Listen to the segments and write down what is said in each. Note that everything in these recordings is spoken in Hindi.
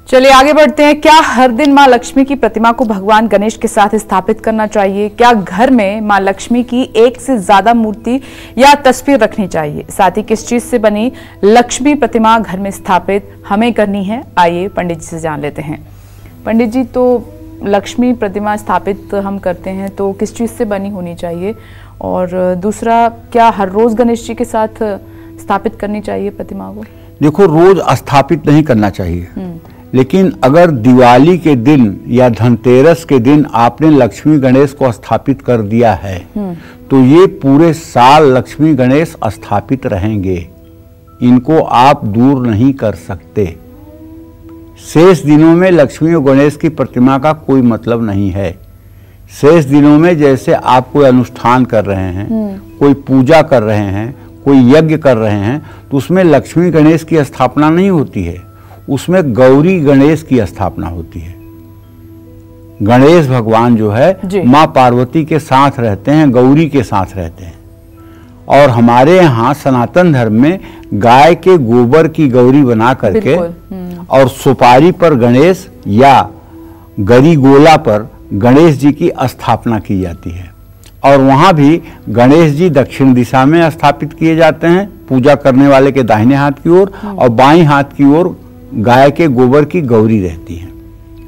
चलिए आगे बढ़ते हैं। क्या हर दिन मां लक्ष्मी की प्रतिमा को भगवान गणेश के साथ स्थापित करना चाहिए? क्या घर में मां लक्ष्मी की एक से ज्यादा मूर्ति या तस्वीर रखनी चाहिए? साथ ही किस चीज से बनी लक्ष्मी प्रतिमा घर में स्थापित हमें करनी है? आइए पंडित जी से जान लेते हैं। पंडित जी, तो लक्ष्मी प्रतिमा स्थापित हम करते हैं तो किस चीज से बनी होनी चाहिए? और दूसरा, क्या हर रोज गणेश जी के साथ स्थापित करनी चाहिए प्रतिमा को? देखो, रोज स्थापित नहीं करना चाहिए, लेकिन अगर दिवाली के दिन या धनतेरस के दिन आपने लक्ष्मी गणेश को स्थापित कर दिया है तो ये पूरे साल लक्ष्मी गणेश स्थापित रहेंगे। इनको आप दूर नहीं कर सकते। शेष दिनों में लक्ष्मी और गणेश की प्रतिमा का कोई मतलब नहीं है। शेष दिनों में जैसे आप कोई अनुष्ठान कर रहे हैं, कोई पूजा कर रहे हैं, कोई यज्ञ कर रहे हैं, तो उसमें लक्ष्मी गणेश की स्थापना नहीं होती है, उसमें गौरी गणेश की स्थापना होती है। गणेश भगवान जो है माँ पार्वती के साथ रहते हैं, गौरी के साथ रहते हैं। और हमारे यहाँ सनातन धर्म में गाय के गोबर की गौरी बना करके और सुपारी पर गणेश या गरी गोला पर गणेश जी की स्थापना की जाती है। और वहाँ भी गणेश जी दक्षिण दिशा में स्थापित किए जाते हैं, पूजा करने वाले के दाहिने हाथ की ओर, और बाईं हाथ की ओर गाय के गोबर की गौरी रहती है।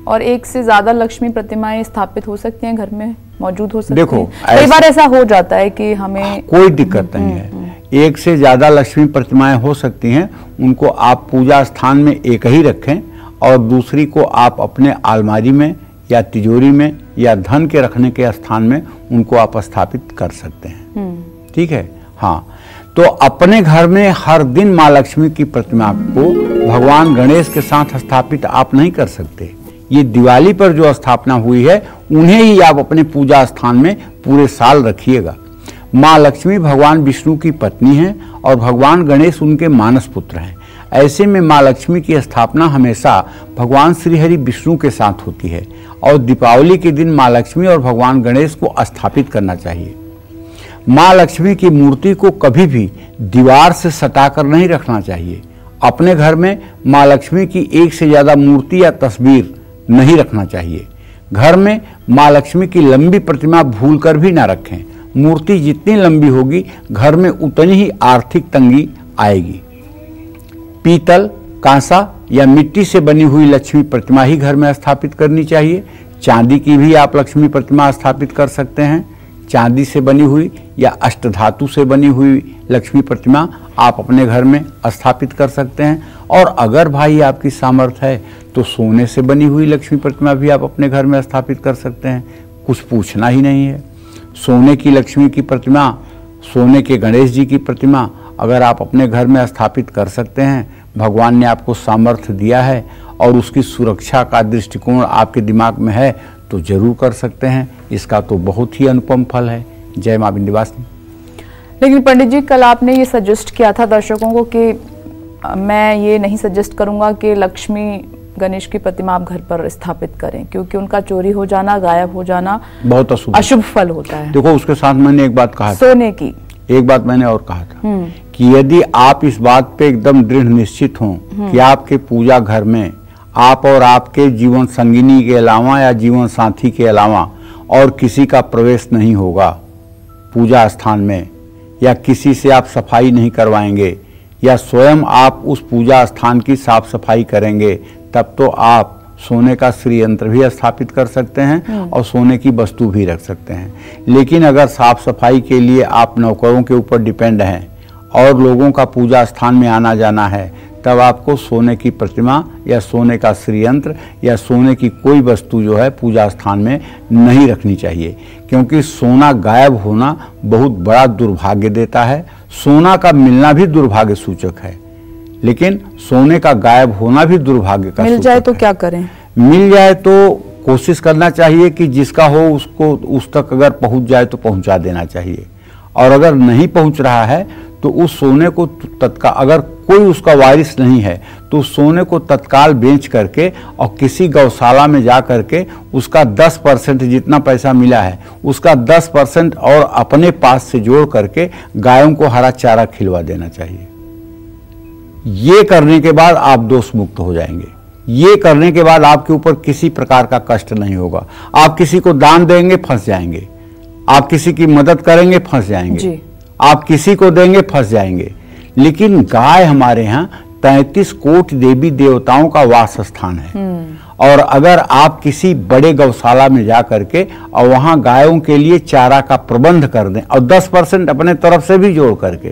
और एक से ज्यादा लक्ष्मी प्रतिमाएं स्थापित हो सकती हैं, घर में मौजूद हो सकती देखो, हैं। कई बार ऐसा हो जाता है कि हमें कोई दिक्कत नहीं है। एक से ज्यादा लक्ष्मी प्रतिमाएं हो सकती हैं, उनको आप पूजा स्थान में एक ही रखें और दूसरी को आप अपने अलमारी में या तिजोरी में या धन के रखने के स्थान में उनको आप स्थापित कर सकते हैं। ठीक है। हाँ, तो अपने घर में हर दिन माँ लक्ष्मी की प्रतिमा को भगवान गणेश के साथ स्थापित आप नहीं कर सकते। ये दिवाली पर जो स्थापना हुई है उन्हें ही आप अपने पूजा स्थान में पूरे साल रखिएगा। माँ लक्ष्मी भगवान विष्णु की पत्नी हैं और भगवान गणेश उनके मानस पुत्र हैं। ऐसे में माँ लक्ष्मी की स्थापना हमेशा भगवान श्री हरि विष्णु के साथ होती है और दीपावली के दिन माँ लक्ष्मी और भगवान गणेश को स्थापित करना चाहिए। माँ लक्ष्मी की मूर्ति को कभी भी दीवार से सटाकर नहीं रखना चाहिए। अपने घर में माँ लक्ष्मी की एक से ज्यादा मूर्ति या तस्वीर नहीं रखना चाहिए। घर में माँ लक्ष्मी की लंबी प्रतिमा भूलकर भी ना रखें। मूर्ति जितनी लंबी होगी घर में उतनी ही आर्थिक तंगी आएगी। पीतल, कांसा या मिट्टी से बनी हुई लक्ष्मी प्रतिमा ही घर में स्थापित करनी चाहिए। चांदी की भी आप लक्ष्मी प्रतिमा स्थापित कर सकते हैं। चांदी से बनी हुई या अष्टधातु से बनी हुई लक्ष्मी प्रतिमा आप अपने घर में स्थापित कर सकते हैं। और अगर भाई आपकी सामर्थ्य है तो सोने से बनी हुई लक्ष्मी प्रतिमा भी आप अपने घर में स्थापित कर सकते हैं। कुछ पूछना ही नहीं है। सोने की लक्ष्मी की प्रतिमा, सोने के गणेश जी की प्रतिमा अगर आप अपने घर में स्थापित कर सकते हैं, भगवान ने आपको सामर्थ्य दिया है और उसकी सुरक्षा का दृष्टिकोण आपके दिमाग में है तो जरूर कर सकते हैं। इसका तो बहुत ही अनुपम फल है। जय मां विंध्यवासिनी। लेकिन पंडित जी, कल आपने ये सजेस्ट किया था दर्शकों को कि मैं ये नहीं सजेस्ट करूंगा कि लक्ष्मी गणेश की प्रतिमा आप घर पर स्थापित करें, क्योंकि उनका चोरी हो जाना, गायब हो जाना बहुत अशुभ फल होता है। देखो, उसके साथ मैंने एक बात कहा, सोने की एक बात मैंने और कहा था कि यदि आप इस बात पे एकदम दृढ़ निश्चित हों कि आपके पूजा घर में आप और आपके जीवन संगिनी के अलावा या जीवन साथी के अलावा और किसी का प्रवेश नहीं होगा पूजा स्थान में, या किसी से आप सफाई नहीं करवाएंगे या स्वयं आप उस पूजा स्थान की साफ सफाई करेंगे, तब तो आप सोने का श्री यंत्र भी स्थापित कर सकते हैं और सोने की वस्तु भी रख सकते हैं। लेकिन अगर साफ सफाई के लिए आप नौकरों के ऊपर डिपेंड हैं और लोगों का पूजा स्थान में आना जाना है, तब आपको सोने की प्रतिमा या सोने का श्री यंत्र या सोने की कोई वस्तु जो है पूजा स्थान में नहीं रखनी चाहिए, क्योंकि सोना गायब होना बहुत बड़ा दुर्भाग्य देता है। सोना का मिलना भी दुर्भाग्य सूचक है, लेकिन सोने का गायब होना भी दुर्भाग्य का मिल जाए तो क्या करें? मिल जाए तो कोशिश करना चाहिए कि जिसका हो उसको उस तक अगर पहुंच जाए तो पहुंचा देना चाहिए। और अगर नहीं पहुंच रहा है तो उस सोने को तत्काल, अगर कोई उसका वारिस नहीं है तो उस सोने को तत्काल बेच करके और किसी गौशाला में जा करके उसका 10% जितना पैसा मिला है उसका 10% और अपने पास से जोड़ करके गायों को हरा चारा खिलवा देना चाहिए। ये करने के बाद आप दोष मुक्त हो जाएंगे। ये करने के बाद आपके ऊपर किसी प्रकार का कष्ट नहीं होगा। आप किसी को दान देंगे, फंस जाएंगे। आप किसी की मदद करेंगे, फंस जाएंगे। आप किसी को देंगे, फंस जाएंगे। लेकिन गाय हमारे यहाँ 33 कोटि देवी देवताओं का वास स्थान है। और अगर आप किसी बड़े गौशाला में जा करके और वहां गायों के लिए चारा का प्रबंध कर दें और 10% अपने तरफ से भी जोड़ करके,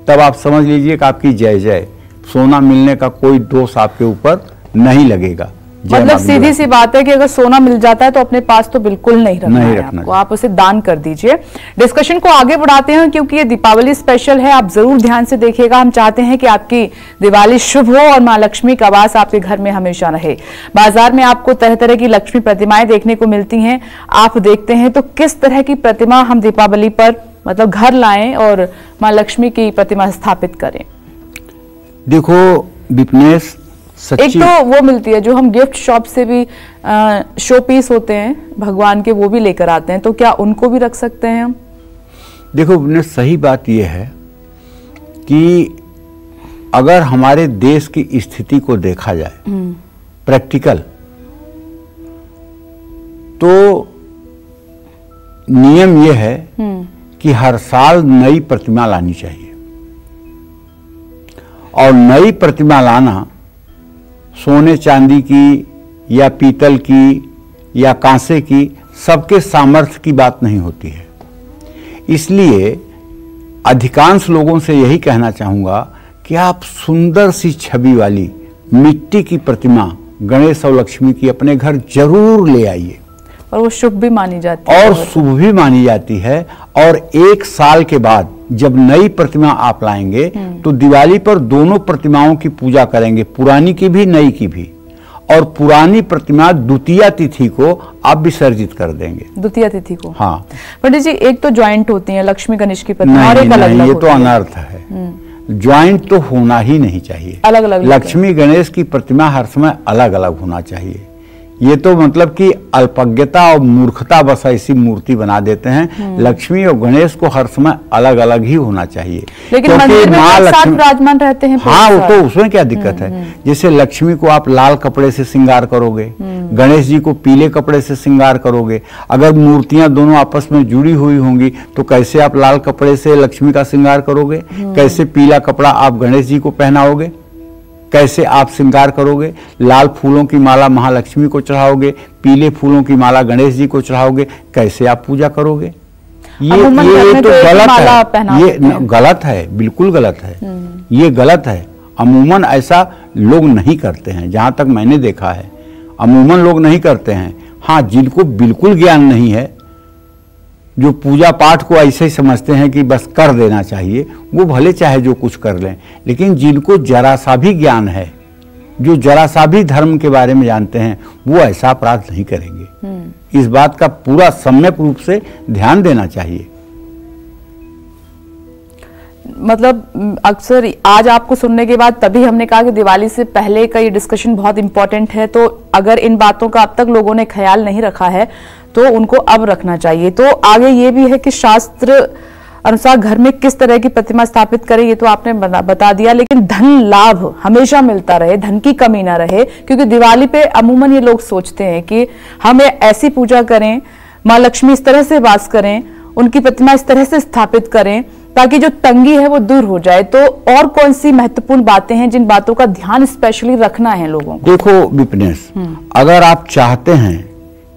तब आप समझ लीजिए कि आपकी जय जय, सोना मिलने का कोई दोष आपके ऊपर नहीं लगेगा। मतलब सीधी सी बात है कि अगर सोना मिल जाता है तो अपने पास तो बिल्कुल नहीं रखना आपको, आप उसे दान कर दीजिए। डिस्कशन को आगे बढ़ाते हैं क्योंकि ये दीपावली स्पेशल है, आप जरूर ध्यान से देखिएगा। हम चाहते हैं कि आपकी दिवाली शुभ हो और मां लक्ष्मी का वास आपके घर में हमेशा रहे। बाजार में आपको तरह तरह की लक्ष्मी प्रतिमाएं देखने को मिलती हैं, आप देखते हैं तो किस तरह की प्रतिमा हम दीपावली पर मतलब घर लाएं और मां लक्ष्मी की प्रतिमा स्थापित करें। देखो विपनेश, एक तो वो मिलती है जो हम गिफ्ट शॉप से भी शो पीस होते हैं भगवान के, वो भी लेकर आते हैं, तो क्या उनको भी रख सकते हैं हम? देखो सही बात यह है कि अगर हमारे देश की स्थिति को देखा जाए प्रैक्टिकल, तो नियम यह है कि हर साल नई प्रतिमा लानी चाहिए। और नई प्रतिमा लाना सोने चांदी की या पीतल की या कांसे की सबके सामर्थ्य की बात नहीं होती है। इसलिए अधिकांश लोगों से यही कहना चाहूँगा कि आप सुंदर सी छवि वाली मिट्टी की प्रतिमा गणेश और लक्ष्मी की अपने घर जरूर ले आइए। और वो शुभ भी मानी जाती है। और शुभ भी मानी जाती है। और 1 साल के बाद जब नई प्रतिमा आप लाएंगे तो दिवाली पर दोनों प्रतिमाओं की पूजा करेंगे, पुरानी की भी नई की भी। और पुरानी प्रतिमा द्वितीया तिथि को आप विसर्जित कर देंगे। द्वितीया तिथि को? हाँ पंडित जी, एक तो ज्वाइंट होती है लक्ष्मी गणेश की प्रतिमा और एक अलग-अलग, ये तो अनर्थ है। ज्वाइंट तो होना ही नहीं चाहिए। अलग अलग लक्ष्मी गणेश की प्रतिमा हर समय अलग अलग होना चाहिए। ये तो मतलब कि अल्पज्ञता और मूर्खता बस ऐसी मूर्ति बना देते हैं। लक्ष्मी और गणेश को हर समय अलग अलग ही होना चाहिए। लेकिन मंदिर में एक साथ विराजमान रहते हैं। हाँ, वो तो उसमें क्या दिक्कत है। जैसे लक्ष्मी को आप लाल कपड़े से श्रृंगार करोगे, गणेश जी को पीले कपड़े से श्रृंगार करोगे। अगर मूर्तियां दोनों आपस में जुड़ी हुई होंगी तो कैसे आप लाल कपड़े से लक्ष्मी का श्रृंगार करोगे? कैसे पीला कपड़ा आप गणेश जी को पहनाओगे? कैसे आप श्रृंगार करोगे? लाल फूलों की माला महालक्ष्मी को चढ़ाओगे, पीले फूलों की माला गणेश जी को चढ़ाओगे, कैसे आप पूजा करोगे? ये तो गलत है। ये गलत है, बिल्कुल गलत है। ये गलत है। अमूमन ऐसा लोग नहीं करते हैं, जहां तक मैंने देखा है अमूमन लोग नहीं करते हैं। हाँ, जिनको बिल्कुल ज्ञान नहीं है, जो पूजा पाठ को ऐसे ही समझते हैं कि बस कर देना चाहिए, वो भले चाहे जो कुछ कर लें। लेकिन जिनको जरा सा भी ज्ञान है, जो जरा सा भी धर्म के बारे में जानते हैं, वो ऐसा अपराध नहीं करेंगे। इस बात का पूरा सम्यक रूप से ध्यान देना चाहिए। मतलब अक्सर आज आपको सुनने के बाद तभी हमने कहा कि दिवाली से पहले का ये डिस्कशन बहुत इंपॉर्टेंट है। तो अगर इन बातों का अब तक लोगों ने ख्याल नहीं रखा है तो उनको अब रखना चाहिए। तो आगे ये भी है कि शास्त्र अनुसार घर में किस तरह की प्रतिमा स्थापित करें, ये तो आपने बता दिया। लेकिन धन लाभ हमेशा मिलता रहे, धन की कमी ना रहे, क्योंकि दिवाली पे अमूमन ये लोग सोचते हैं कि हम ऐसी पूजा करें, माँ लक्ष्मी इस तरह से वास करें, उनकी प्रतिमा इस तरह से स्थापित करें ताकि जो तंगी है वो दूर हो जाए। तो और कौन सी महत्वपूर्ण बातें हैं जिन बातों का ध्यान स्पेशली रखना है लोगों को? देखो विपनेश, अगर आप चाहते हैं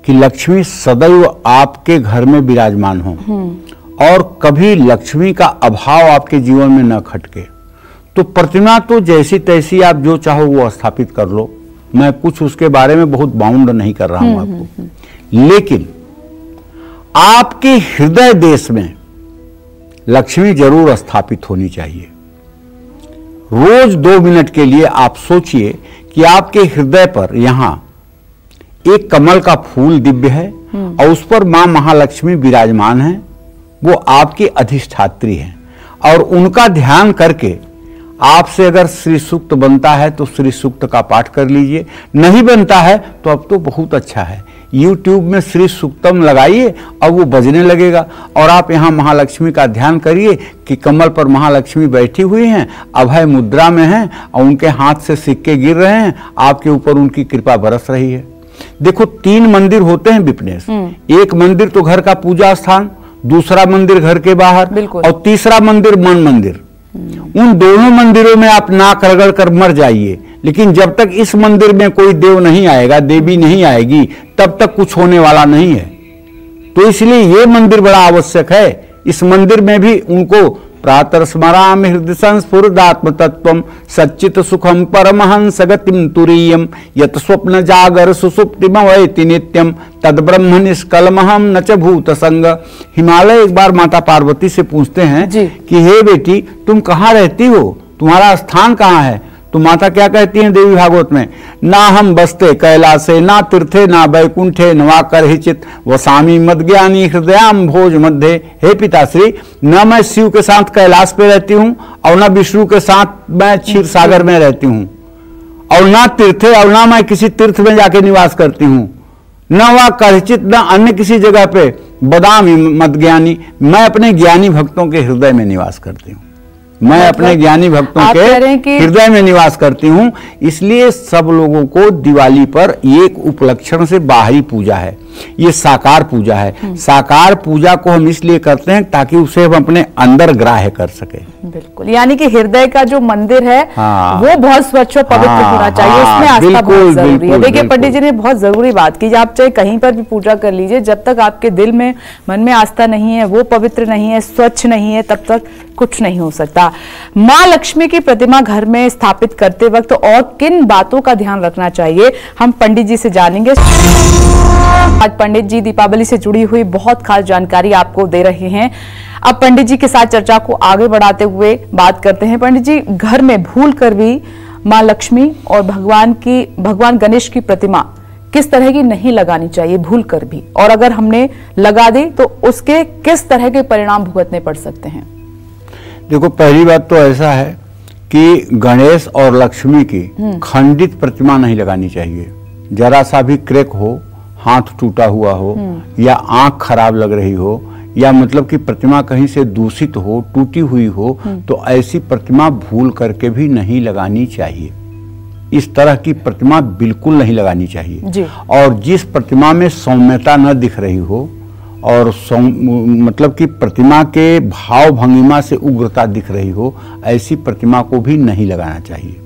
कि लक्ष्मी सदैव आपके घर में विराजमान हो और कभी लक्ष्मी का अभाव आपके जीवन में न खटके, तो प्रतिमा तो जैसी तैसी आप जो चाहो वो स्थापित कर लो। मैं कुछ उसके बारे में बहुत बाउंड नहीं कर रहा हूं आपको। लेकिन आपके हृदय देश में लक्ष्मी जरूर स्थापित होनी चाहिए। रोज 2 मिनट के लिए आप सोचिए कि आपके हृदय पर यहां एक कमल का फूल दिव्य है और उस पर मां महालक्ष्मी विराजमान है। वो आपकी अधिष्ठात्री हैं और उनका ध्यान करके आपसे अगर श्री सूक्त बनता है तो श्री सूक्त का पाठ कर लीजिए, नहीं बनता है तो अब तो बहुत अच्छा है। YouTube में श्री सूक्तम लगाइए और वो बजने लगेगा, और आप यहाँ महालक्ष्मी का ध्यान करिए कि कमल पर महालक्ष्मी बैठी हुई हैं, अभय मुद्रा में हैं और उनके हाथ से सिक्के गिर रहे हैं, आपके ऊपर उनकी कृपा बरस रही है। देखो 3 मंदिर होते हैं विपनेश, एक मंदिर तो घर का पूजा स्थान, दूसरा मंदिर घर के बाहर, और तीसरा मंदिर मन मंदिर। उन दोनों मंदिरों में आप नाक रगड़ कर मर जाइए, लेकिन जब तक इस मंदिर में कोई देव नहीं आएगा, देवी नहीं आएगी, तब तक कुछ होने वाला नहीं है। तो इसलिए ये मंदिर बड़ा आवश्यक है। इस मंदिर में भी उनको प्रातः स्मरामि हृदय संस्फुरदात्म तत्वम सच्चित सुखम परमहंस गतिम तुरीयम यत स्वप्न जागर सुसुप्तिमवैति नित्यम तद ब्रह्म निष्कलमहम न च भूत संग। हिमालय एक बार माता पार्वती से पूछते हैं कि हे बेटी, तुम कहाँ रहती हो, तुम्हारा स्थान कहाँ है? तो माता क्या कहती हैं देवी भागवत में, ना हम बसते कैलासे ना तीर्थे ना वैकुंठे नवा कर हिचित वसामी मदज्ञानी हृदयाम भोज मध्य। हे पिताश्री, न मैं शिव के साथ कैलाश पे रहती हूँ और न विष्णु के साथ मैं क्षीर सागर में रहती हूँ, और ना तीर्थे और ना मैं किसी तीर्थ में जाके निवास करती हूँ, न वह करहिचित न अन्य किसी जगह पे बदामी मदज्ञानी। मैं अपने ज्ञानी भक्तों के हृदय में निवास करती हूँ, मैं अपने ज्ञानी भक्तों के हृदय में निवास करती हूँ। इसलिए सब लोगों को दिवाली पर एक उपलक्षण से बाहरी पूजा है, ये साकार पूजा है। साकार पूजा को हम इसलिए करते हैं ताकि उसे हम अपने अंदर ग्राह्य कर सके। बिल्कुल, यानी कि हृदय का जो मंदिर है वो बहुत स्वच्छ और पवित्र होना चाहिए, उसमें आस्था बहुत जरूरी है। देखिए पंडित जी ने बहुत जरूरी बात की, आप चाहे कहीं पर भी पूजा कर लीजिए, जब तक आपके दिल में मन में आस्था नहीं है, वो पवित्र नहीं है, स्वच्छ नहीं है, तब तक कुछ नहीं हो सकता। माँ लक्ष्मी की प्रतिमा घर में स्थापित करते वक्त और किन बातों का ध्यान रखना चाहिए, हम पंडित जी से जानेंगे। आज पंडित जी दीपावली से जुड़ी हुई बहुत खास जानकारी आपको दे रहे हैं। अब पंडित जी के साथ चर्चा को आगे बढ़ाते हुए बात करते हैं। पंडित जी, घर में भूल कर भी माँ लक्ष्मी और भगवान गणेश की प्रतिमा किस तरह की नहीं लगानी चाहिए भूल कर भी, और अगर हमने लगा दी तो उसके किस तरह के परिणाम भुगतने पड़ सकते हैं? देखो, पहली बात तो ऐसा है कि गणेश और लक्ष्मी की खंडित प्रतिमा नहीं लगानी चाहिए। जरा सा भी क्रैक हो, हाथ टूटा हुआ हो या आंख खराब लग रही हो, या मतलब कि प्रतिमा कहीं से दूषित हो, टूटी हुई हो, तो ऐसी प्रतिमा भूल करके भी नहीं लगानी चाहिए। इस तरह की प्रतिमा बिल्कुल नहीं लगानी चाहिए। और जिस प्रतिमा में सौम्यता न दिख रही हो और मतलब कि प्रतिमा के भाव भंगिमा से उग्रता दिख रही हो, ऐसी प्रतिमा को भी नहीं लगाना चाहिए।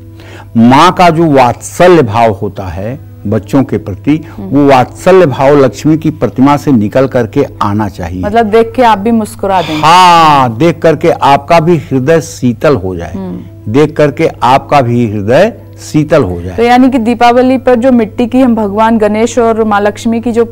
माँ का जो वात्सल्य भाव होता है बच्चों के प्रति, वो वात्सल्य भाव लक्ष्मी की प्रतिमा से निकल करके आना चाहिए। मतलब देख के आप भी मुस्कुरा दें। हाँ, देख करके आपका भी हृदय शीतल हो जाए, देख करके आपका भी हृदय शीतल हो जाए। तो यानी कि दीपावली पर जो मिट्टी की हम भगवान गणेश और माँ लक्ष्मी की जो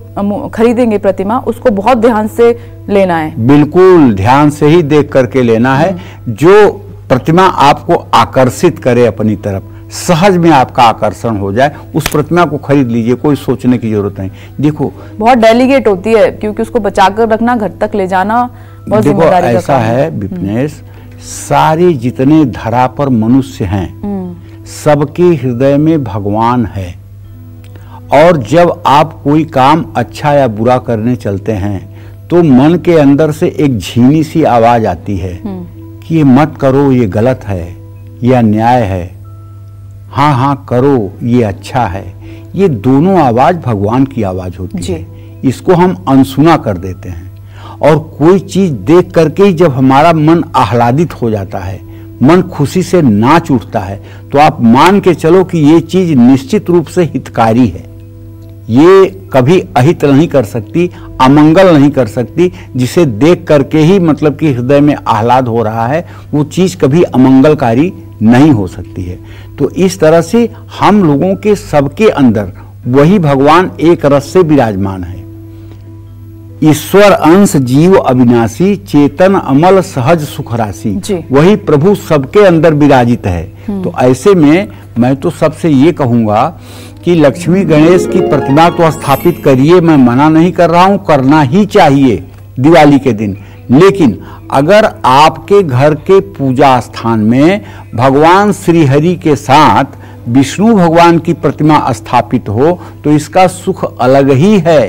खरीदेंगे प्रतिमा, उसको बहुत ध्यान से लेना है। बिल्कुल ध्यान से ही देख करके लेना है। जो प्रतिमा आपको आकर्षित करे अपनी तरफ, सहज में आपका आकर्षण हो जाए, उस प्रतिमा को खरीद लीजिए, कोई सोचने की जरूरत नहीं। देखो, बहुत डेलीकेट होती है, क्योंकि उसको बचाकर रखना, घर तक ले जाना बहुत जिम्मेदारी का काम है। ऐसा है विपनेश, सारे जितने धरा पर मनुष्य हैं, सबके हृदय में भगवान है। और जब आप कोई काम अच्छा या बुरा करने चलते हैं तो मन के अंदर से एक झीनी सी आवाज आती है कि ये मत करो, ये गलत है, ये अन्याय है, हाँ हाँ करो, ये अच्छा है। ये दोनों आवाज भगवान की आवाज होती है। इसको हम अनसुना कर देते हैं, और कोई चीज देख करके ही जब हमारा मन आह्लादित हो जाता है, मन खुशी से नाच उठता है, तो आप मान के चलो कि ये चीज निश्चित रूप से हितकारी है। ये कभी अहित नहीं कर सकती, अमंगल नहीं कर सकती। जिसे देख करके ही मतलब कि हृदय में आह्लाद हो रहा है, वो चीज कभी अमंगलकारी नहीं हो सकती है। तो इस तरह से हम लोगों के सबके अंदर वही भगवान एक रस से विराजमान है। ईश्वर अंश जीव अविनाशी, चेतन अमल सहज सुख राशि, वही प्रभु सबके अंदर विराजित है। तो ऐसे में मैं तो सबसे ये कहूंगा कि लक्ष्मी गणेश की प्रतिमा तो स्थापित करिए, मैं मना नहीं कर रहा हूं, करना ही चाहिए दिवाली के दिन। लेकिन अगर आपके घर के पूजा स्थान में भगवान श्री हरि के साथ विष्णु भगवान की प्रतिमा स्थापित हो तो इसका सुख अलग ही है।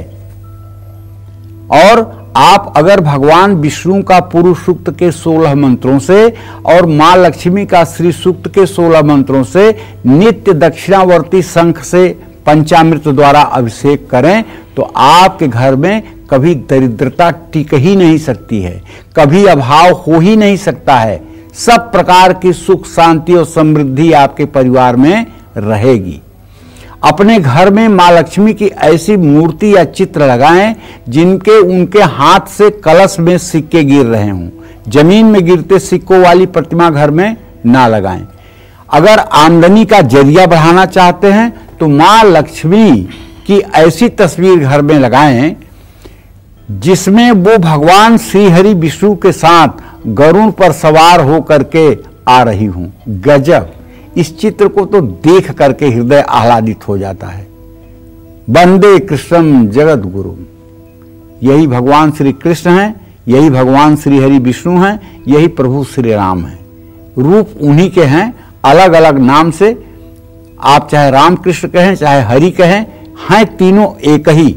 और आप अगर भगवान विष्णु का पुरुष सूक्त के 16 मंत्रों से और मां लक्ष्मी का श्री सूक्त के 16 मंत्रों से नित्य दक्षिणावर्ती शंख से पंचामृत द्वारा अभिषेक करें तो आपके घर में कभी दरिद्रता टिक ही नहीं सकती है, कभी अभाव हो ही नहीं सकता है। सब प्रकार की सुख शांति और समृद्धि आपके परिवार में रहेगी। अपने घर में मां लक्ष्मी की ऐसी मूर्ति या चित्र लगाएं जिनके उनके हाथ से कलश में सिक्के गिर रहे हों। जमीन में गिरते सिक्कों वाली प्रतिमा घर में ना लगाएं। अगर आमदनी का जरिया बढ़ाना चाहते हैं तो मां लक्ष्मी की ऐसी तस्वीर घर में लगाएं जिसमें वो भगवान श्री हरि विष्णु के साथ गरुड़ पर सवार होकर के आ रही हूं। गजब! इस चित्र को तो देख करके हृदय आह्लादित हो जाता है। वंदे कृष्णम जगत गुरु। यही भगवान श्री कृष्ण हैं, यही भगवान श्री हरि विष्णु हैं, यही प्रभु श्री राम हैं। रूप उन्हीं के हैं, अलग अलग नाम से। आप चाहे राम कृष्ण कहें चाहे हरि कहें, हैं तीनों एक ही।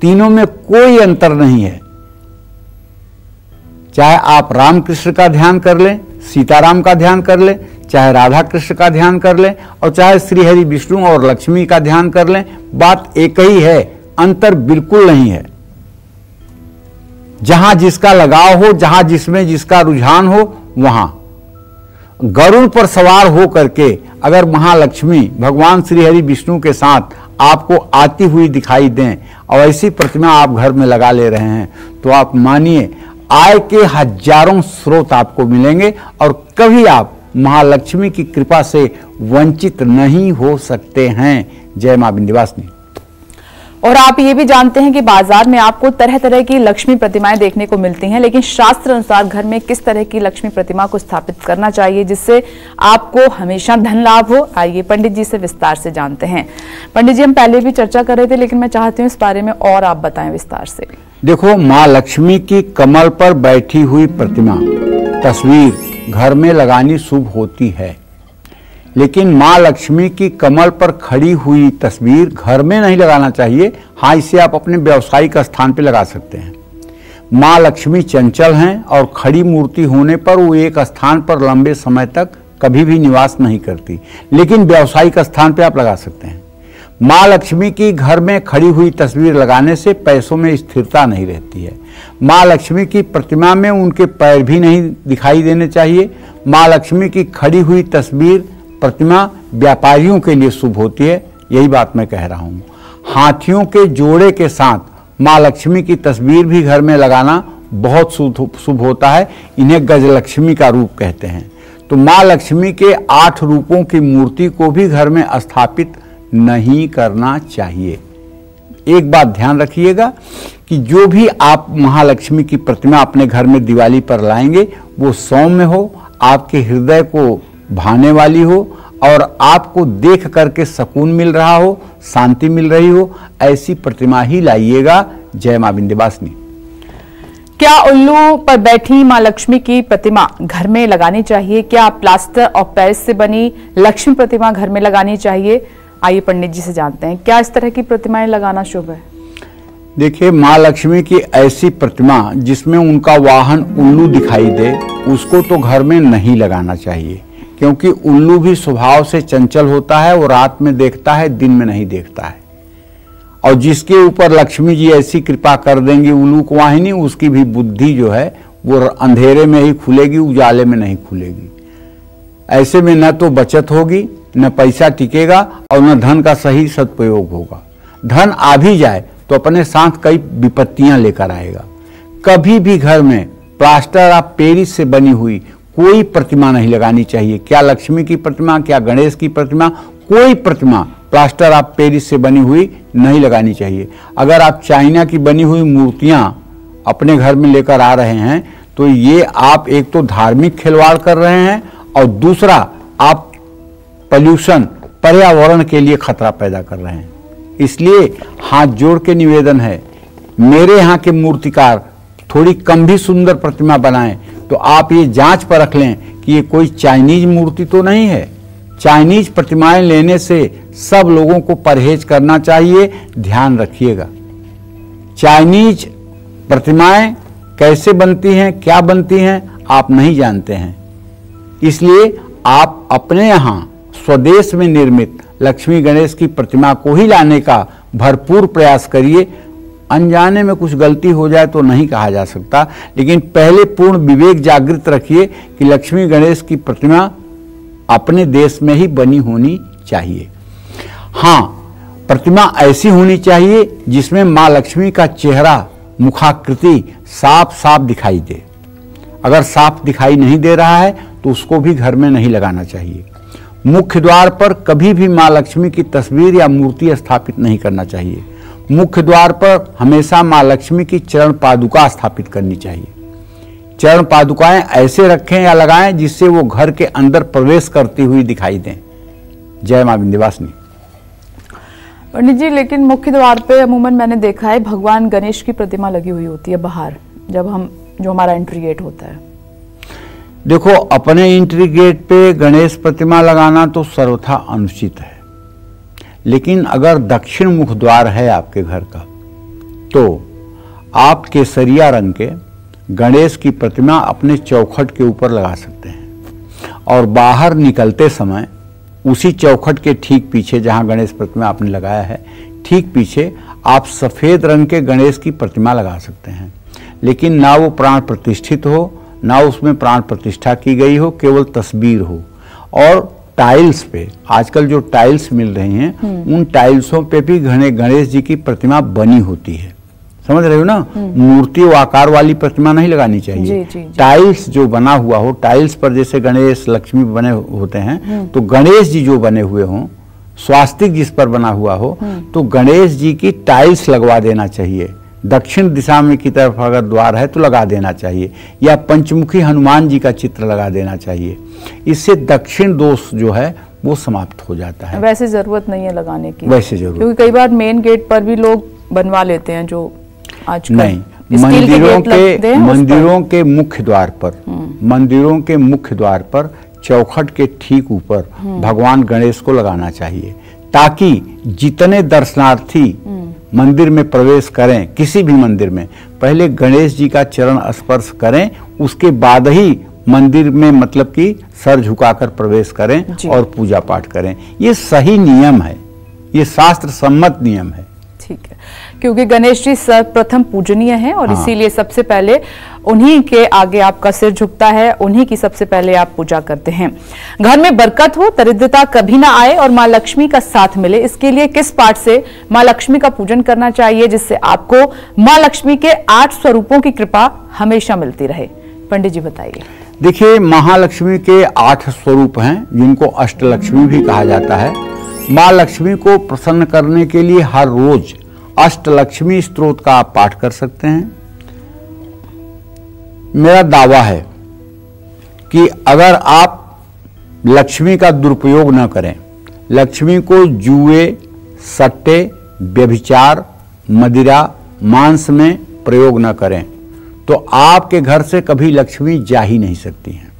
तीनों में कोई अंतर नहीं है। चाहे आप राम कृष्ण का ध्यान कर लें, सीताराम का ध्यान कर लें, चाहे राधा कृष्ण का ध्यान कर लें और चाहे श्री हरि विष्णु और लक्ष्मी का ध्यान कर लें, बात एक ही है, अंतर बिल्कुल नहीं है। जहां जिसका लगाव हो, जहां जिसमें जिसका रुझान हो, वहां गरुड़ पर सवार हो करके अगर महालक्ष्मी भगवान श्री हरि विष्णु के साथ आपको आती हुई दिखाई दें और ऐसी प्रतिमा आप घर में लगा ले रहे हैं तो आप मानिए आय के हजारों स्रोत आपको मिलेंगे और कभी आप महालक्ष्मी की कृपा से वंचित नहीं हो सकते हैं। जय मां विंध्यवासिनी। और आप ये भी जानते हैं कि बाजार में आपको तरह तरह की लक्ष्मी प्रतिमाएं देखने को मिलती हैं, लेकिन शास्त्र अनुसार घर में किस तरह की लक्ष्मी प्रतिमा को स्थापित करना चाहिए जिससे आपको हमेशा धन लाभ हो, आइए पंडित जी से विस्तार से जानते हैं। पंडित जी, हम पहले भी चर्चा कर रहे थे लेकिन मैं चाहती हूँ इस बारे में और आप बताएं विस्तार से। देखो, माँ लक्ष्मी की कमल पर बैठी हुई प्रतिमा तस्वीर घर में लगानी शुभ होती है, लेकिन माँ लक्ष्मी की कमल पर खड़ी हुई तस्वीर घर में नहीं लगाना चाहिए। हाँ, इसे आप अपने व्यावसायिक स्थान पर लगा सकते हैं। माँ लक्ष्मी चंचल हैं और खड़ी मूर्ति होने पर वो एक स्थान पर लंबे समय तक कभी भी निवास नहीं करती, लेकिन व्यावसायिक स्थान पर आप लगा सकते हैं। माँ लक्ष्मी की घर में खड़ी हुई तस्वीर लगाने से पैसों में स्थिरता नहीं रहती है। माँ लक्ष्मी की प्रतिमा में उनके पैर भी नहीं दिखाई देने चाहिए। माँ लक्ष्मी की खड़ी हुई तस्वीर प्रतिमा व्यापारियों के लिए शुभ होती है, यही बात मैं कह रहा हूँ। हाथियों के जोड़े के साथ माँ लक्ष्मी की तस्वीर भी घर में लगाना बहुत शुभ होता है। इन्हें गजलक्ष्मी का रूप कहते हैं। तो माँ लक्ष्मी के 8 रूपों की मूर्ति को भी घर में स्थापित नहीं करना चाहिए। एक बात ध्यान रखिएगा कि जो भी आप महालक्ष्मी की प्रतिमा अपने घर में दिवाली पर लाएंगे वो सौम्य हो, आपके हृदय को भाने वाली हो और आपको देख करके सुकून मिल रहा हो, शांति मिल रही हो, ऐसी प्रतिमा ही लाइएगा। जय मां विंध्यवासिनी। क्या उल्लू पर बैठी मां लक्ष्मी की प्रतिमा घर में लगानी चाहिए? क्या प्लास्टर और पेरिस से बनी लक्ष्मी प्रतिमा घर में लगानी चाहिए? आइए पंडित जी से जानते हैं, क्या इस तरह की प्रतिमाएं लगाना शुभ है? देखिए, माँ लक्ष्मी की ऐसी प्रतिमा जिसमें उनका वाहन उल्लू दिखाई दे उसको तो घर में नहीं लगाना चाहिए, क्योंकि उल्लू भी स्वभाव से चंचल होता है। वो रात में देखता है, दिन में नहीं देखता है। और जिसके ऊपर लक्ष्मी जी ऐसी कृपा कर देंगी उल्लू को वाहिनी, उसकी भी बुद्धि जो है वो अंधेरे में ही खुलेगी, उजाले में नहीं खुलेगी। ऐसे में न तो बचत होगी, न पैसा टिकेगा और न धन का सही सदुपयोग होगा। धन आ भी जाए तो अपने साथ कई विपत्तियां लेकर आएगा। कभी भी घर में प्लास्टर ऑफ पेरिस से बनी हुई कोई प्रतिमा नहीं लगानी चाहिए। क्या लक्ष्मी की प्रतिमा, क्या गणेश की प्रतिमा, कोई प्रतिमा प्लास्टर ऑफ पेरिस से बनी हुई नहीं लगानी चाहिए। अगर आप चाइना की बनी हुई मूर्तियां अपने घर में लेकर आ रहे हैं तो ये आप एक तो धार्मिक खिलवाड़ कर रहे हैं और दूसरा आप पॉल्यूशन, पर्यावरण के लिए खतरा पैदा कर रहे हैं। इसलिए हाथ जोड़ के निवेदन है, मेरे यहाँ के मूर्तिकार थोड़ी कम भी सुंदर प्रतिमा बनाएं तो आप ये जांच पर रख लें कि ये कोई चाइनीज मूर्ति तो नहीं है, चाइनीज प्रतिमाएं लेने से सब लोगों को परहेज करना चाहिए, ध्यान रखिएगा। चाइनीज प्रतिमाएं कैसे बनती हैं, क्या बनती हैं, आप नहीं जानते हैं। इसलिए आप अपने यहाँ स्वदेश में निर्मित लक्ष्मी गणेश की प्रतिमा को ही लाने का भरपूर प्रयास करिए। अनजाने में कुछ गलती हो जाए तो नहीं कहा जा सकता, लेकिन पहले पूर्ण विवेक जागृत रखिए कि लक्ष्मी गणेश की प्रतिमा अपने देश में ही बनी होनी चाहिए। हाँ, प्रतिमा ऐसी होनी चाहिए जिसमें माँ लक्ष्मी का चेहरा, मुखाकृति साफ साफ दिखाई दे। अगर साफ दिखाई नहीं दे रहा है तो उसको भी घर में नहीं लगाना चाहिए। मुख्य द्वार पर कभी भी माँ लक्ष्मी की तस्वीर या मूर्ति स्थापित नहीं करना चाहिए। मुख्य द्वार पर हमेशा माँ लक्ष्मी की चरण पादुका स्थापित करनी चाहिए। चरण पादुकाएं ऐसे रखें या लगाएं जिससे वो घर के अंदर प्रवेश करती हुई दिखाई दें। जय मां विंध्यवासिनी। पंडित जी, लेकिन मुख्य द्वार पे अमूमन मैंने देखा है भगवान गणेश की प्रतिमा लगी हुई होती है बाहर, जो हमारा एंट्री गेट होता है। देखो, अपने एंट्री गेट पे गणेश प्रतिमा लगाना तो सर्वथा अनुचित है, लेकिन अगर दक्षिण मुख द्वार है आपके घर का तो आप केसरिया रंग के गणेश की प्रतिमा अपने चौखट के ऊपर लगा सकते हैं और बाहर निकलते समय उसी चौखट के ठीक पीछे, जहां गणेश प्रतिमा आपने लगाया है, ठीक पीछे आप सफेद रंग के गणेश की प्रतिमा लगा सकते हैं। लेकिन ना वो प्राण प्रतिष्ठित हो, ना उसमें प्राण प्रतिष्ठा की गई हो, केवल तस्वीर हो। और टाइल्स पे, आजकल जो टाइल्स मिल रही हैं, उन टाइल्सों पे भी गणेश जी की प्रतिमा बनी होती है। समझ रहे हो ना? मूर्ति व आकार वाली प्रतिमा नहीं लगानी चाहिए। जी, जी, जी। टाइल्स जो बना हुआ हो, टाइल्स पर जैसे गणेश लक्ष्मी बने होते हैं, तो गणेश जी जो बने हुए हों, स्वास्तिक जिस पर बना हुआ हो, तो गणेश जी की टाइल्स लगवा देना चाहिए। दक्षिण दिशा में की तरफ अगर द्वार है तो लगा देना चाहिए, या पंचमुखी हनुमान जी का चित्र लगा देना चाहिए। इससे दक्षिण दोष जो है वो समाप्त हो जाता है। वैसे जरूरत नहीं है लगाने की, वैसे जरूरत, क्योंकि कई बार मेन गेट पर भी लोग बनवा लेते हैं जो आजकल नहीं, मंदिरों के मुख्य द्वार पर, मंदिरों के मुख्य द्वार पर चौखट के ठीक ऊपर भगवान गणेश को लगाना चाहिए, ताकि जितने दर्शनार्थी मंदिर में प्रवेश करें, किसी भी मंदिर में, पहले गणेश जी का चरण स्पर्श करें, उसके बाद ही मंदिर में मतलब कि सर झुकाकर प्रवेश करें और पूजा पाठ करें। ये सही नियम है, ये शास्त्र सम्मत नियम है। ठीक है, क्योंकि गणेश जी सर्वप्रथम पूजनीय हैं और इसीलिए सबसे पहले उन्हीं के आगे आपका सिर झुकता है, उन्हीं की सबसे पहले आप पूजा करते हैं। घर में बरकत हो, दरिद्रता कभी ना आए और माँ लक्ष्मी का साथ मिले, इसके लिए किस पाठ से माँ लक्ष्मी का पूजन करना चाहिए जिससे आपको माँ लक्ष्मी के 8 स्वरूपों की कृपा हमेशा मिलती रहे? पंडित जी बताइए। देखिए, महालक्ष्मी के 8 स्वरूप हैं जिनको अष्टलक्ष्मी भी कहा जाता है। माँ लक्ष्मी को प्रसन्न करने के लिए हर रोज अष्टलक्ष्मी स्तोत्र का आप पाठ कर सकते हैं। मेरा दावा है कि अगर आप लक्ष्मी का दुरुपयोग न करें, लक्ष्मी को जुए, सट्टे, व्यभिचार, मदिरा, मांस में प्रयोग न करें, तो आपके घर से कभी लक्ष्मी जा ही नहीं सकती हैं।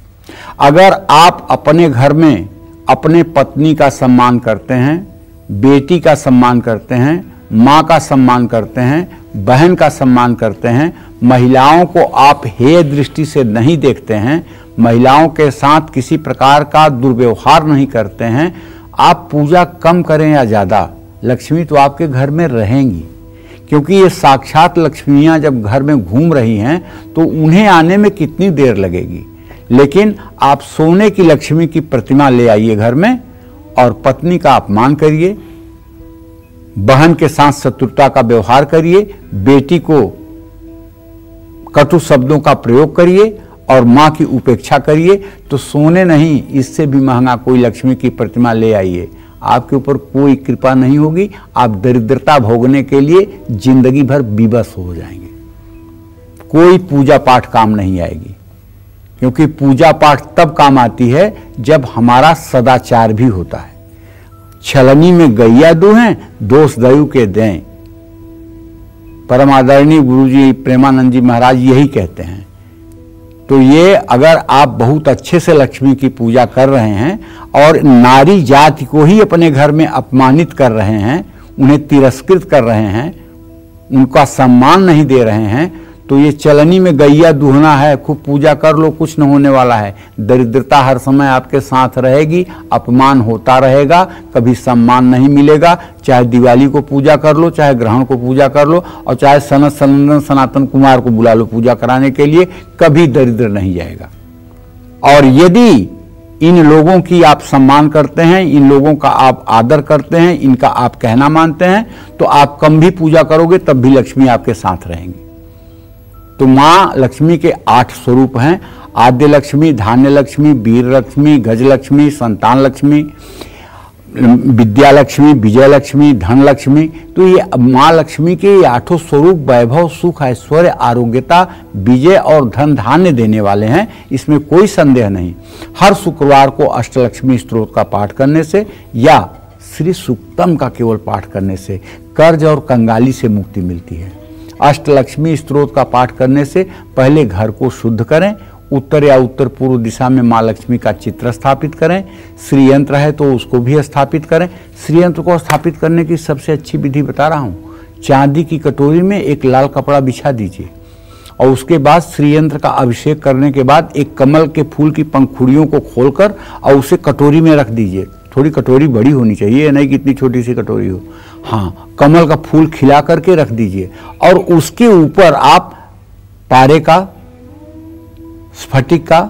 अगर आप अपने घर में अपने पत्नी का सम्मान करते हैं, बेटी का सम्मान करते हैं, माँ का सम्मान करते हैं, बहन का सम्मान करते हैं, महिलाओं को आप हेय दृष्टि से नहीं देखते हैं, महिलाओं के साथ किसी प्रकार का दुर्व्यवहार नहीं करते हैं, आप पूजा कम करें या ज़्यादा, लक्ष्मी तो आपके घर में रहेंगी। क्योंकि ये साक्षात लक्ष्मियाँ जब घर में घूम रही हैं तो उन्हें आने में कितनी देर लगेगी। लेकिन आप सोने की लक्ष्मी की प्रतिमा ले आइए घर में और पत्नी का अपमान करिए, बहन के साथ शत्रुता का व्यवहार करिए, बेटी को कटु शब्दों का प्रयोग करिए और माँ की उपेक्षा करिए, तो सोने नहीं, इससे भी महंगा कोई लक्ष्मी की प्रतिमा ले आइए, आपके ऊपर कोई कृपा नहीं होगी। आप दरिद्रता भोगने के लिए जिंदगी भर विवश हो जाएंगे। कोई पूजा पाठ काम नहीं आएगी, क्योंकि पूजा पाठ तब काम आती है जब हमारा सदाचार भी होता है। छलनी में गैया दूहें, दोष दयु के दें। परम आदरणीय गुरु जी प्रेमानंद जी महाराज यही कहते हैं तो ये अगर आप बहुत अच्छे से लक्ष्मी की पूजा कर रहे हैं और नारी जाति को ही अपने घर में अपमानित कर रहे हैं, उन्हें तिरस्कृत कर रहे हैं, उनका सम्मान नहीं दे रहे हैं, तो ये चलनी में गैया दूहना है, खूब पूजा कर लो, कुछ न होने वाला है। दरिद्रता हर समय आपके साथ रहेगी, अपमान होता रहेगा, कभी सम्मान नहीं मिलेगा। चाहे दिवाली को पूजा कर लो, चाहे ग्रहण को पूजा कर लो, और चाहे सनत सनंदन सनातन कुमार को बुला लो पूजा कराने के लिए, कभी दरिद्र नहीं जाएगा। और यदि इन लोगों की आप सम्मान करते हैं, इन लोगों का आप आदर करते हैं, इनका आप कहना मानते हैं, तो आप कम भी पूजा करोगे तब भी लक्ष्मी आपके साथ रहेंगी। तो माँ लक्ष्मी के 8 स्वरूप हैं। आद्य लक्ष्मी, धान्य लक्ष्मी, वीर लक्ष्मी, गज लक्ष्मी, संतान लक्ष्मी, विद्या लक्ष्मी, विजय लक्ष्मी, धन लक्ष्मी। तो ये माँ लक्ष्मी के 8 स्वरूप वैभव, सुख, ऐश्वर्य, आरोग्यता, विजय और धन धान्य देने वाले हैं, इसमें कोई संदेह नहीं। हर शुक्रवार को अष्टलक्ष्मी स्तोत्र का पाठ करने से या श्री सूक्तम का केवल पाठ करने से कर्ज और कंगाली से मुक्ति मिलती है। अष्टलक्ष्मी स्तोत्र का पाठ करने से पहले घर को शुद्ध करें, उत्तर या उत्तर पूर्व दिशा में माँ लक्ष्मी का चित्र स्थापित करें। श्रीयंत्र है तो उसको भी स्थापित करें। श्रीयंत्र को स्थापित करने की सबसे अच्छी विधि बता रहा हूँ। चांदी की कटोरी में एक लाल कपड़ा बिछा दीजिए और उसके बाद श्रीयंत्र का अभिषेक करने के बाद एक कमल के फूल की पंखुड़ियों को खोलकर और उसे कटोरी में रख दीजिए। थोड़ी कटोरी बड़ी होनी चाहिए, नहीं कि इतनी छोटी सी कटोरी हो। हाँ, कमल का फूल खिला करके रख दीजिए और उसके ऊपर आप पारे का, स्फटिक का,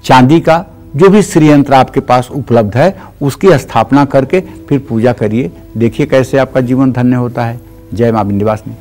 चांदी का, जो भी श्रीयंत्र आपके पास उपलब्ध है उसकी स्थापना करके फिर पूजा करिए। देखिए कैसे आपका जीवन धन्य होता है। जय मां विंध्यवासिनी।